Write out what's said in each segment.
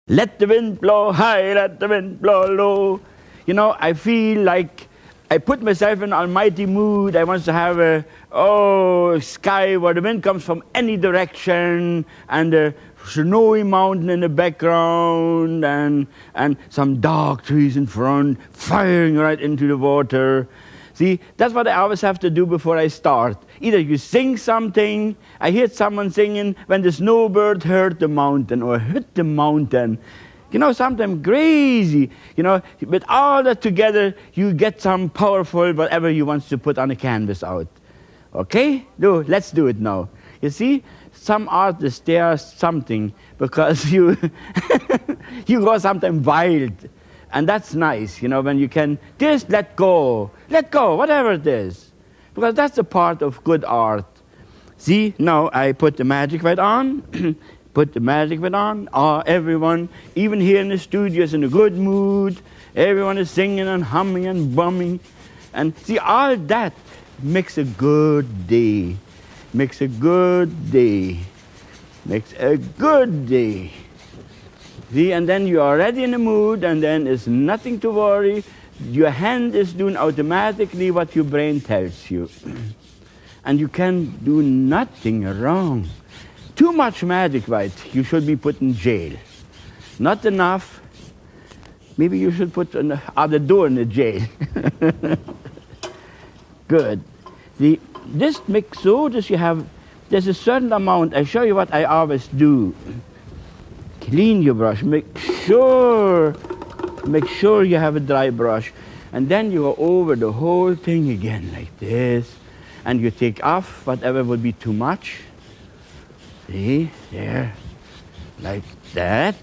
Let the wind blow high, let the wind blow low. You know, I feel like I put myself in an almighty mood. I want to have a sky where the wind comes from any direction, and a snowy mountain in the background, and some dark trees in front, firing right into the water. See, that's what I always have to do before I start. Either you sing something. I heard someone singing, when the snowbird heard the mountain, or hit the mountain. You know, something crazy. You know, with all that together, you get some powerful whatever you want to put on a canvas out. Okay? Let's do it now. You see, some artists, they are something, because you go something wild. And that's nice, you know, when you can just let go, whatever it is. Because that's the part of good art. See, now I put the magic right on, everyone, even here in the studio, is in a good mood. Everyone is singing and humming and bumming. And see, all that makes a good day. Makes a good day. See, and then you are already in the mood, and then it's nothing to worry. Your hand is doing automatically what your brain tells you. And you can do nothing wrong. Too much magic, right? You should be put in jail. Not enough. Maybe you should put an other door in the jail. Good. This mixodes you have, there's a certain amount. I show you what I always do. Clean your brush. Make sure you have a dry brush. And then you go over the whole thing again like this. And you take off whatever would be too much. See, there, like that.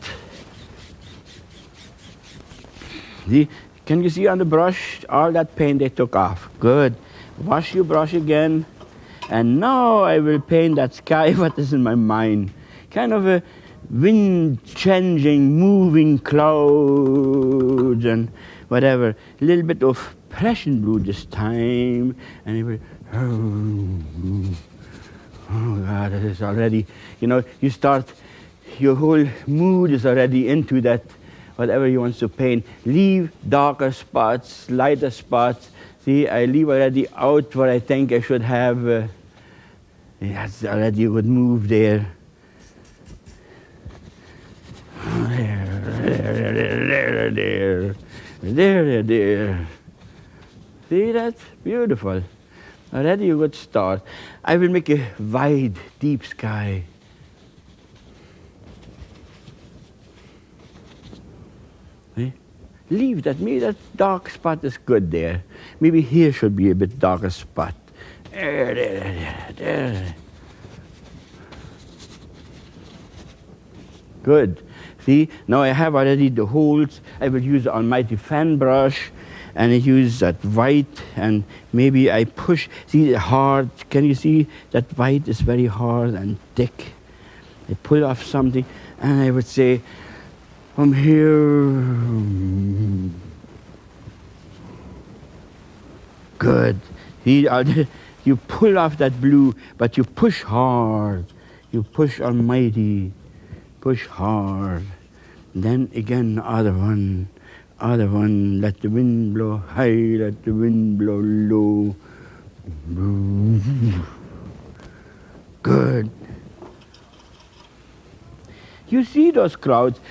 See, can you see on the brush all that paint they took off? Good. Wash your brush again. And now I will paint that sky, what is in my mind. Kind of a wind-changing, moving clouds and whatever. A little bit of Prussian blue this time. And it will, oh God, it is already, you know, you start, your whole mood is already into that, whatever you want to paint. Leave darker spots, lighter spots. See, I leave already out what I think I should have. That's already a good move there. There. See, that's beautiful. Already a good start. I will make a wide, deep sky. See? Leave that. Maybe that dark spot is good there. Maybe here should be a bit darker spot. There. Good. See, now I have already the holes. I will use the almighty fan brush, and I use that white, and maybe I push. See, hard. Can you see that white is very hard and thick? I pull off something, and I would say, from here. Good. See, you pull off that blue, but you push hard. You push almighty. Push hard. Then again, other one. Let the wind blow high, let the wind blow low. Good. You see those clouds?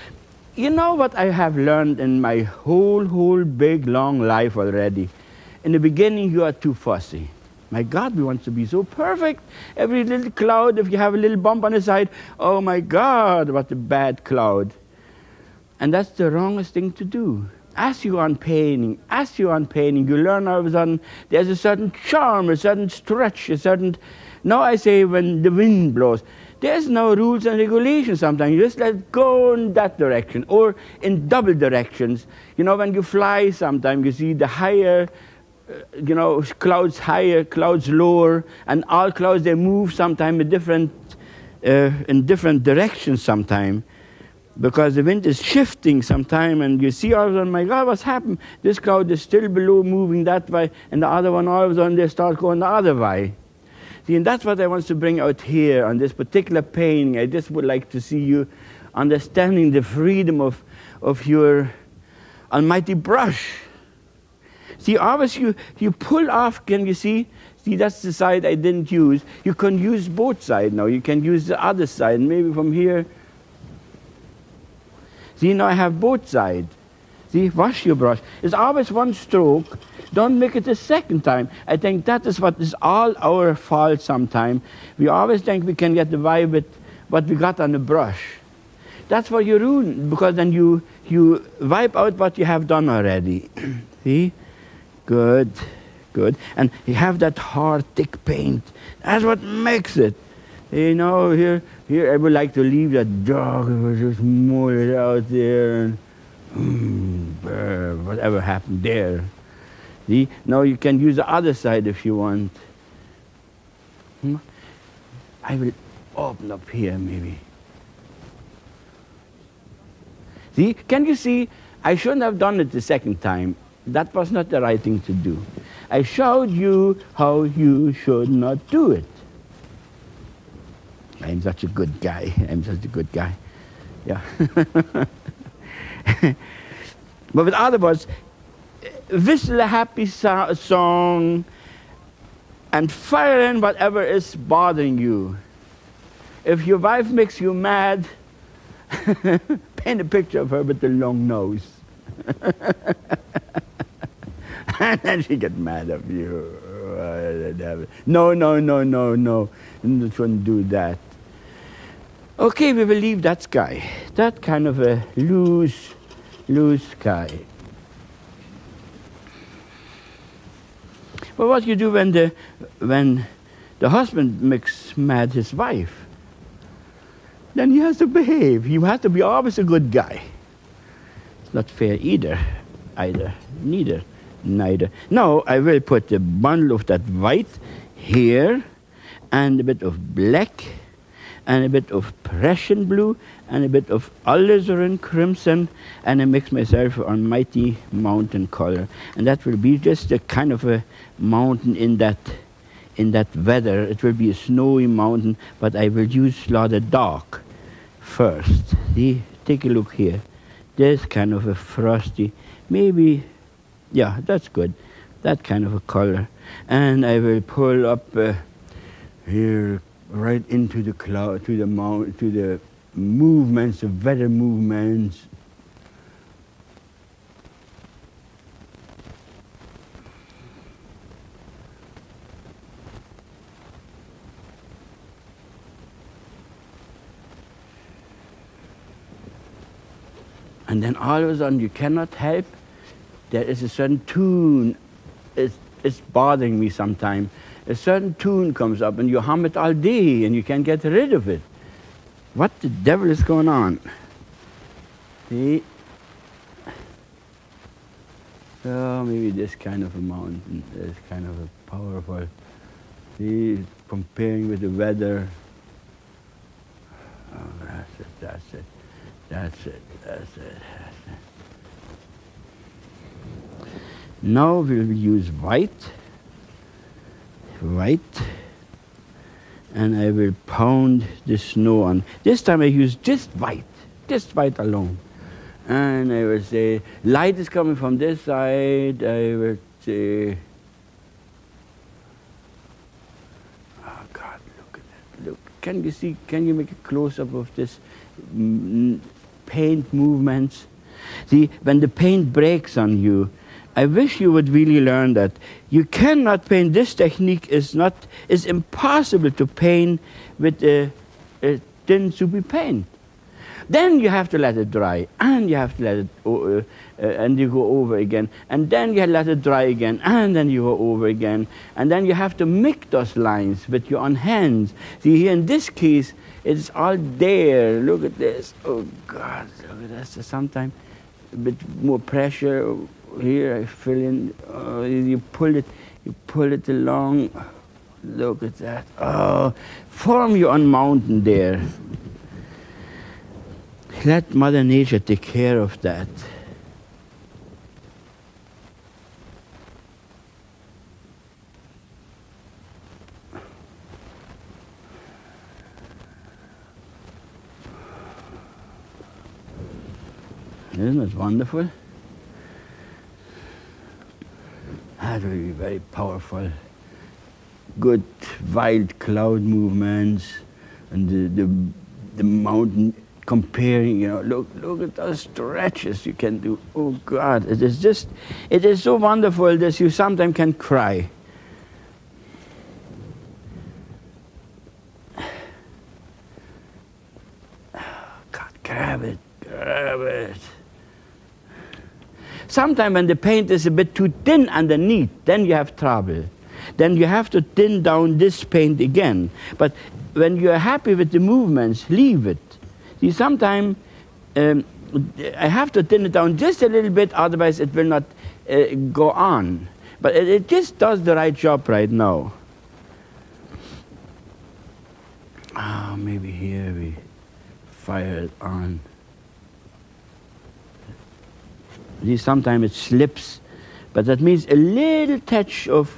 You know what I have learned in my whole big long life already? In the beginning, you are too fussy. My God, we want to be so perfect. Every little cloud, if you have a little bump on the side, oh my God, what a bad cloud. And that's the wrongest thing to do. As you go on painting, you learn all of a sudden there's a certain charm, a certain stretch, now I say when the wind blows, there's no rules and regulations sometimes. You just let go in that direction or in double directions. You know, when you fly sometimes, you see the higher, clouds higher, clouds lower, and all clouds, they move sometimes in different directions sometimes. Because the wind is shifting sometime, and you see all of a sudden, my God, what's happened? This cloud is still below, moving that way, and the other one, all of a sudden, they start going the other way. See, and that's what I want to bring out here on this particular painting. I just would like to see you understanding the freedom of your almighty brush. See, always you pull off, can you see? See, that's the side I didn't use. You can use both sides now. You can use the other side, maybe from here. See, now I have both sides. See, wash your brush. It's always one stroke. Don't make it a second time. I think that is what is all our fault sometimes. We always think we can get the vibe with what we got on the brush. That's what you ruin, because then you wipe out what you have done already. See? Good, good. And you have that hard, thick paint. That's what makes it. You know, here I would like to leave that dog. It was just mold it out there. And whatever happened there. See? Now you can use the other side if you want. I will open up here maybe. See? Can you see? I shouldn't have done it the second time. That was not the right thing to do. I showed you how you should not do it. I'm such a good guy. Yeah. But with other words, whistle a happy song and fire in whatever is bothering you. If your wife makes you mad, paint a picture of her with the long nose. And then she gets mad at you. No. You shouldn't do that. Okay, we will leave that sky. That kind of a loose sky. But what you do when the husband makes mad his wife? Then he has to behave. He has to be always a good guy. It's not fair either. Neither. Now I will put a bundle of that white here, and a bit of black, and a bit of Prussian blue, and a bit of alizarin crimson, and I mix myself a mighty mountain color. And that will be just a kind of a mountain in that weather. It will be a snowy mountain, but I will use rather dark first. See, take a look here. There's kind of a frosty, maybe, yeah, that's good. That kind of a color. And I will pull up here right into the cloud, to the movements, the weather movements. And then all of a sudden you cannot help. There is a certain tune. It's bothering me sometimes. A certain tune comes up and you hum it all day and you can't get rid of it. What the devil is going on? See? So maybe this kind of a mountain is kind of a powerful. See, comparing with the weather. Oh, that's it. Now we will use white, and I will pound the snow on. This time I use just white alone. And I will say, light is coming from this side. I will say, oh God, look at that. Look, can you make a close-up of this paint movements? See, when the paint breaks on you, I wish you would really learn that you cannot paint. This technique is impossible to paint with a thin soupy paint. Then you have to let it dry, and you have to let it, and you go over again, and then you let it dry again, and then you go over again, and then you have to make those lines with your own hands. See, here in this case, it's all there. Look at this. Oh God, look at this. Sometimes a bit more pressure. Here I fill in. You pull it along. Look at that. Oh, form your own mountain there. Let Mother Nature take care of that. Isn't it wonderful? That will be very powerful. Good wild cloud movements and the mountain comparing, look at those stretches you can do. Oh God, it is so wonderful that you sometimes can cry. God, grab it. Sometimes when the paint is a bit too thin underneath, then you have trouble. Then you have to thin down this paint again. But when you're happy with the movements, leave it. See, sometimes I have to thin it down just a little bit, otherwise it will not go on. But it just does the right job right now. Maybe here we fire it on. See, sometimes it slips, but that means a little touch of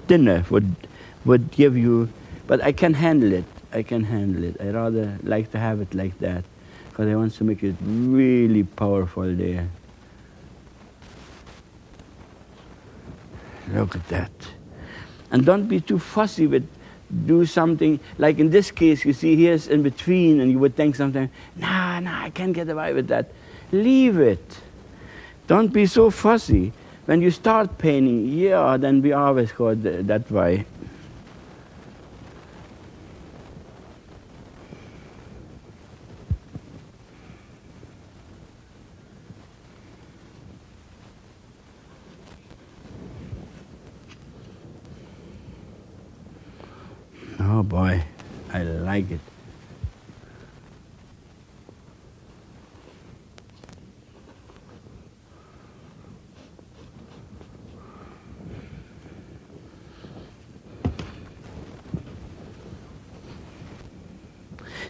thinner would give you. But I can handle it. I rather like to have it like that, because I want to make it really powerful there. Look at that. And don't be too fussy with do something. Like in this case, you see here's in between, and you would think sometimes, nah, I can't get away with that. Leave it. Don't be so fussy. When you start painting, then we always go that way. Oh boy, I like it.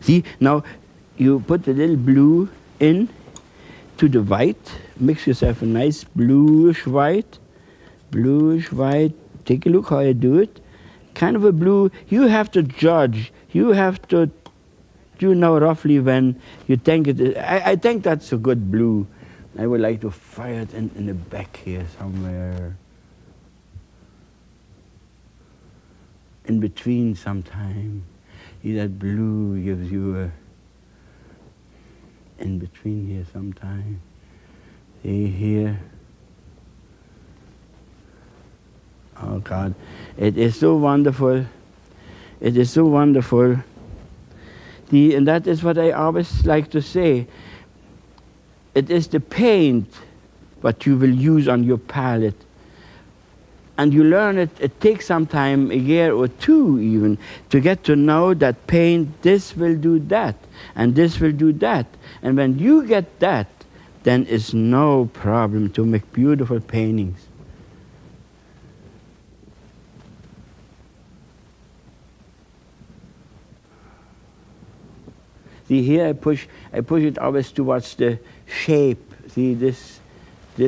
See, now you put a little blue in to the white, mix yourself a nice bluish white. Take a look how I do it. Kind of a blue. You have to judge. You have to know roughly when you think it is. I think that's a good blue. I would like to fire it in the back here somewhere. In between sometime. See, that blue gives you a in between here sometime. See here. Oh God, it is so wonderful. It is so wonderful. And that is what I always like to say. It is the paint what you will use on your palette. And you learn it, it takes some time, a year or two even, to get to know that paint, this will do that, and this will do that. And when you get that, then it's no problem to make beautiful paintings. See, here I push it always towards the shape. See, this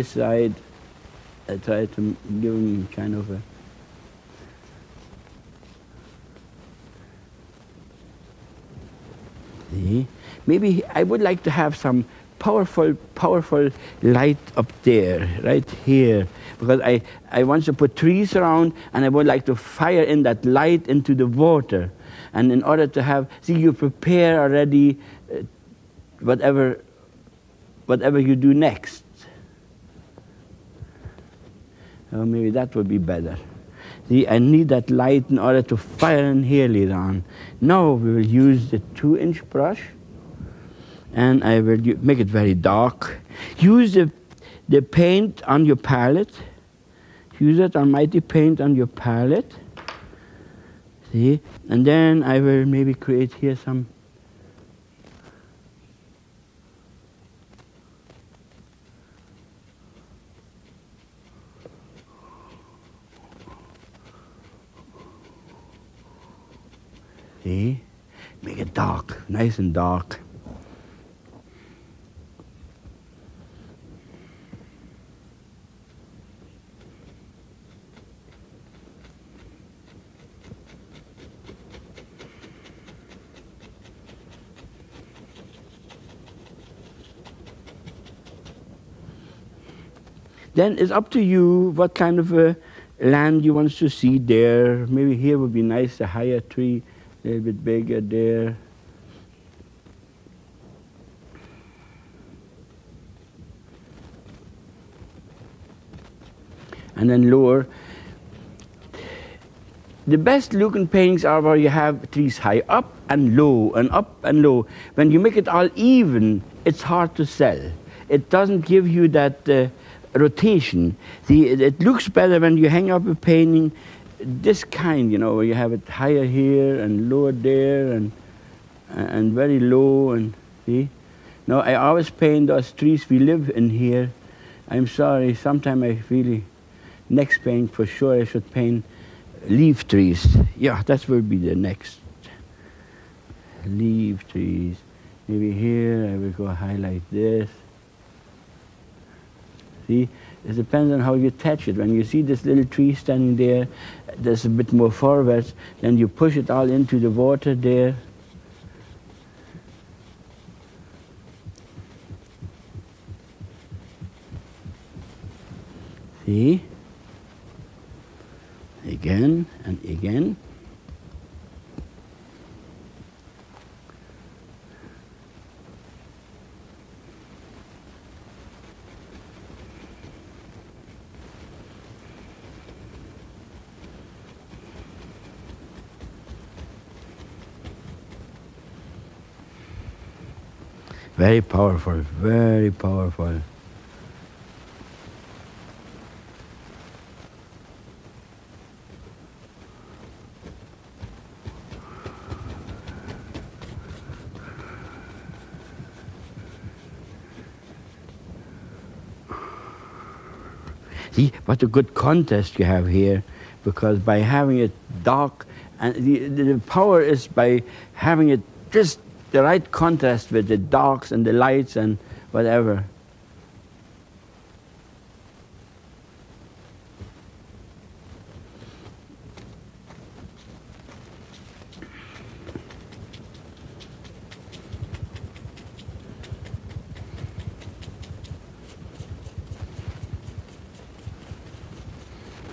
side, I try to give him kind of a... See? Maybe I would like to have some powerful light up there, right here. Because I want to put trees around, and I would like to fire in that light into the water. And in order to have... See, you prepare already whatever you do next. Oh, maybe that would be better. See, I need that light in order to fire in here later on. Now we will use the 2-inch brush, and I will make it very dark. Use the paint on your palette. Use that almighty paint on your palette. See, and then I will maybe create here some... See? Make it dark, nice and dark. Then it's up to you what kind of a land you want to see there. Maybe here would be nice, a higher tree, a little bit bigger there. And then lower. The best looking paintings are where you have trees high up and low and up and low. When you make it all even, it's hard to sell. It doesn't give you that rotation. It looks better when you hang up a painting this kind, where you have it higher here and lower there and very low. And see? Now I always paint those trees we live in here. I'm sorry, sometime I really, next paint for sure I should paint leaf trees. Yeah, that will be the next. Leaf trees. Maybe here I will go highlight this. See, it depends on how you touch it. When you see this little tree standing there, there's a bit more forward, then you push it all into the water there. See? Again and again. Very powerful, very powerful. See, what a good contrast you have here, because by having it dark, and the power is by having it just the right contrast with the darks and the lights and whatever.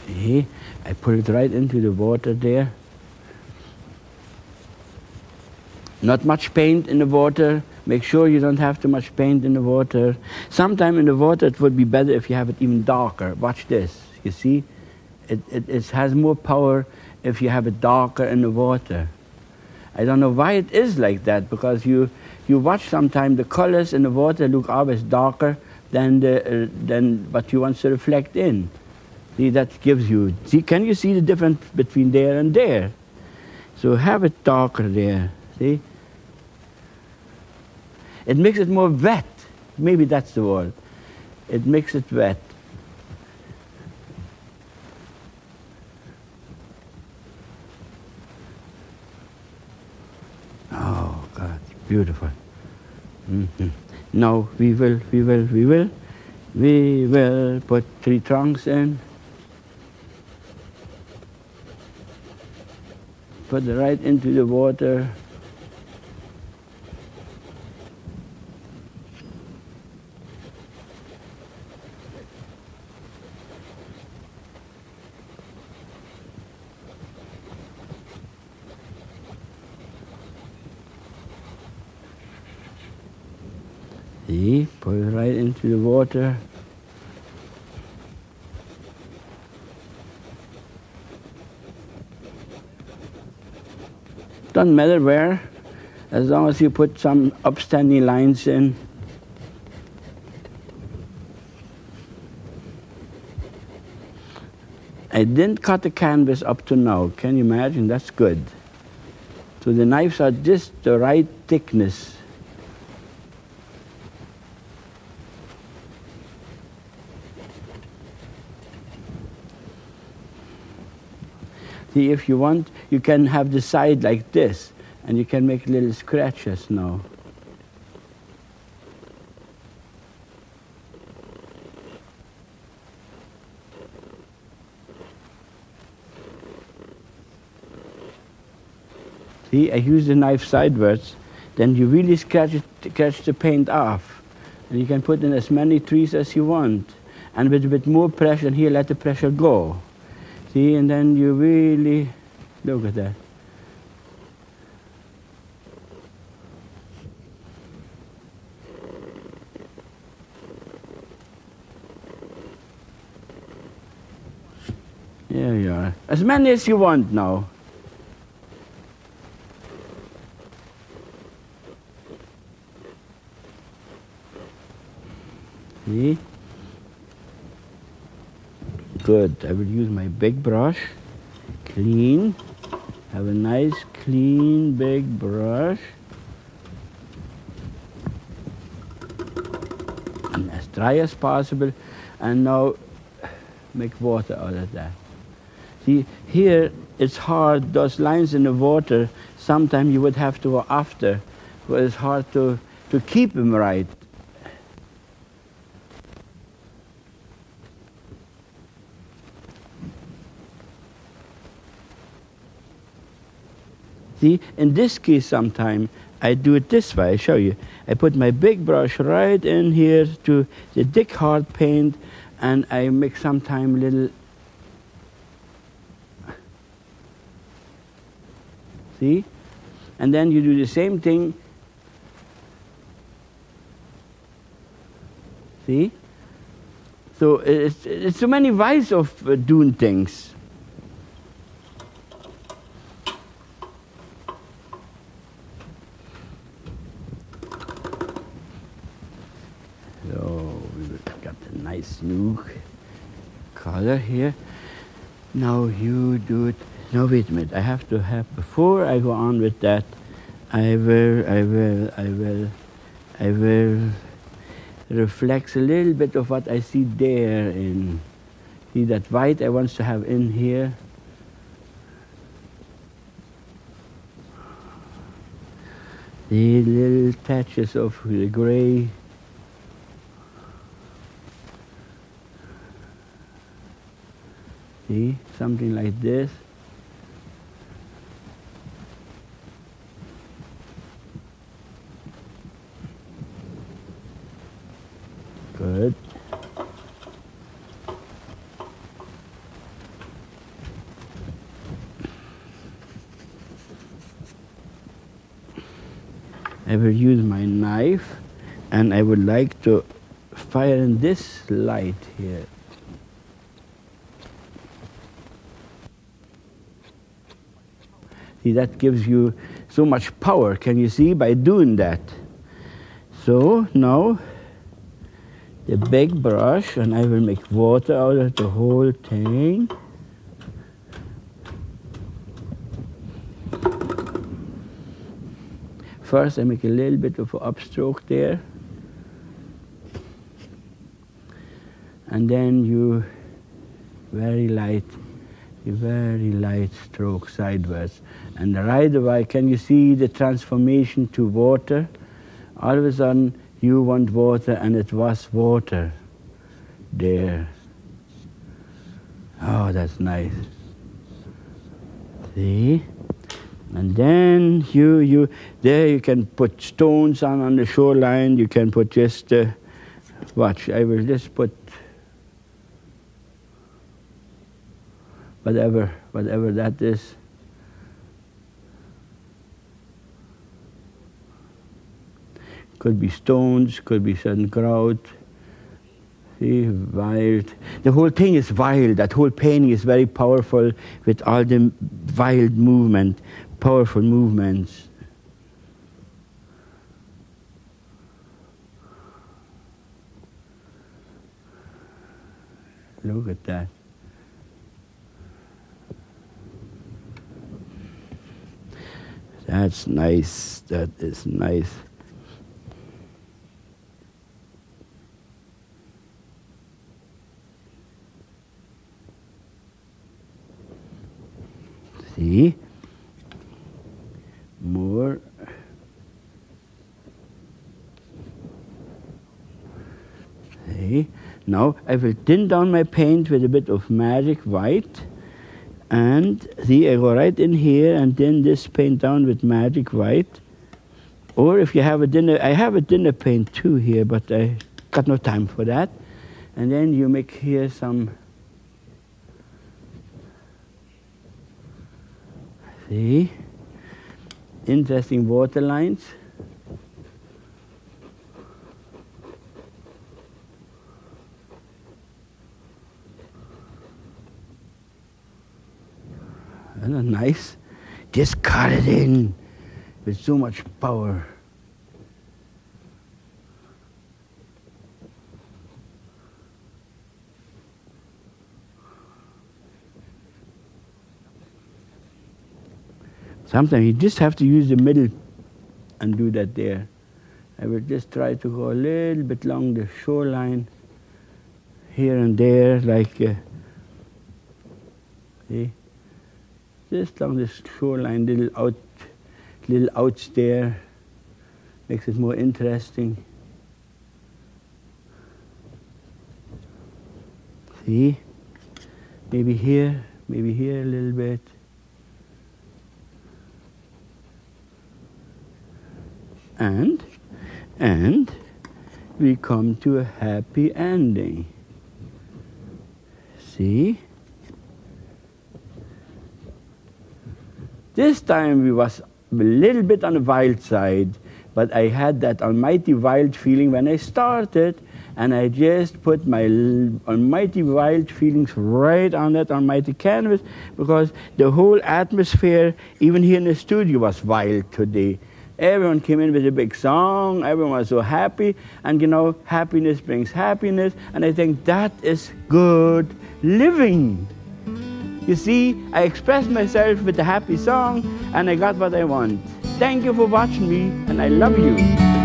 See, I put it right into the water there. Not much paint in the water. Make sure you don't have too much paint in the water. Sometime in the water it would be better if you have it even darker. Watch this. You see? It has more power if you have it darker in the water. I don't know why it is like that, because you watch sometime the colors in the water look always darker than what you want to reflect in. See, that gives you... See, can you see the difference between there and there? So have it darker there. See? It makes it more wet. Maybe that's the word. It makes it wet. Oh, God, beautiful. Mm-hmm. Now we will put 3 trunks in. Put it right into the water. See, put it right into the water. Doesn't matter where, as long as you put some upstanding lines in. I didn't cut the canvas up to now. Can you imagine? That's good. So the knives are just the right thickness. See, if you want, you can have the side like this, and you can make little scratches now. See, I use the knife sideways, then you really scratch the paint off. And you can put in as many trees as you want. and with a bit more pressure, and here let the pressure go. See, and then you really, look at that. There you are. As many as you want now. See? Good. I will use my big brush. Clean. Have a nice, clean, big brush. And as dry as possible. And now make water out of that. See, here it's hard, those lines in the water, sometimes you would have to go after, but it's hard to keep them right. See, in this case sometimes I do it this way, I show you. I put my big brush right in here to the thick hard paint, and I make sometimes little, see? And then you do the same thing. See? So it's so many ways of doing things. So we've got a nice new color here. Now you do it. No, wait a minute. I have to have, before I go on with that, I will reflect a little bit of what I see there in. See that white I want to have in here. The little touches of the gray. See, something like this. Good. I will use my knife, and I would like to fire in this light here. See, that gives you so much power, can you see, by doing that. So now the big brush, and I will make water out of the whole thing. First I make a little bit of an upstroke there, and then you very light stroke sideways. And right away, can you see the transformation to water? All of a sudden you want water, and it was water there. Oh, that's nice. See? And then there you can put stones on the shoreline. You can put just, watch, I will just put whatever that is. Could be stones, could be certain crowd. See, wild. The whole thing is wild. That whole painting is very powerful with all the wild movement, powerful movements. Look at that. That's nice. That is nice. See? More. See? Now I will thin down my paint with a bit of magic white. And see, I go right in here and thin this paint down with magic white. Or if you have a thinner, I have a thinner paint too here, but I got no time for that. And then you make here some, see, interesting water lines. Isn't that nice? Just cut it in with so much power. Sometimes you just have to use the middle and do that there. I will just try to go a little bit along the shoreline, here and there, like, see? Just along the shoreline, little outs there, makes it more interesting. See? Maybe here a little bit. And we come to a happy ending. See? This time we was a little bit on the wild side, but I had that almighty wild feeling when I started, and I just put my almighty wild feelings right on that almighty canvas, because the whole atmosphere, even here in the studio, was wild today. Everyone came in with a big song, everyone was so happy, and you know, happiness brings happiness, and I think that is good living. You see, I expressed myself with a happy song, and I got what I want. Thank you for watching me, and I love you.